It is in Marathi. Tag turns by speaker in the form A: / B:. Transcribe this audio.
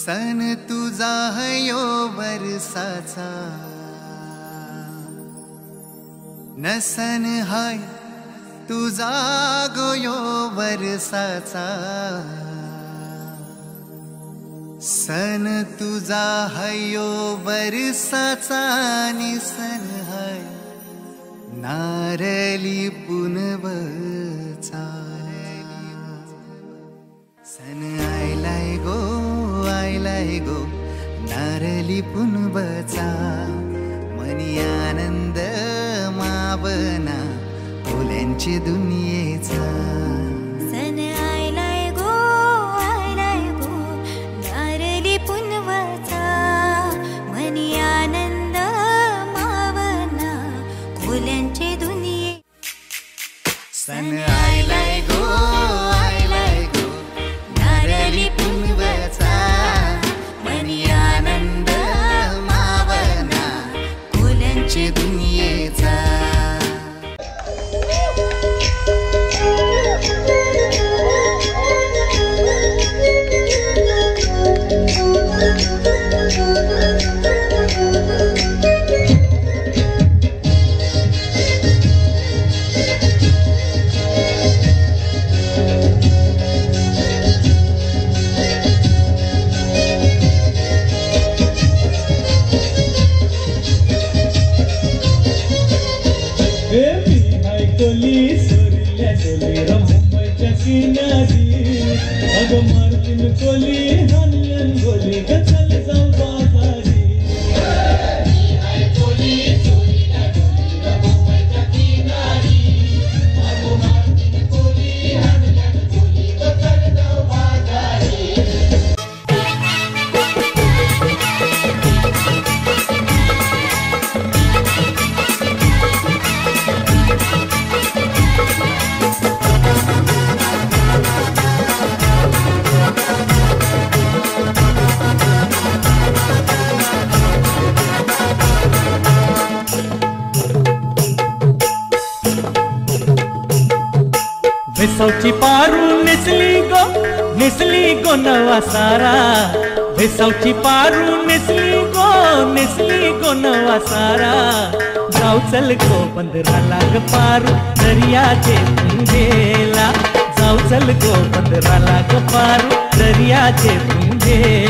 A: सन तुझा हयो वर्षाचा नसन हाय तुझा गोयो वर्षाचा सन तुझा हयो वर्षाचा निसन हाय नारली पुनवचा सन आयलाय गो नारली पुनवचा मनी आनंद मावना फुलांची दुनियेचा
B: सन आयलाय गो नारली पुनवचा मनी आनंद मावना फुलांची दुनिये
A: सन आयलाय गो नारली पुनवचा मनी आनंद मावना फुलांची दुनियेचा
C: भेसावची पारू नेसली गो नवा सारा भेसावची पारू नेसली गो नवा सारा जाऊ चल गो बंदराला ग पारू दर्याचे तुंगेला जाऊ चल गो बंदराला ग पारू दर्याचे तुंगेला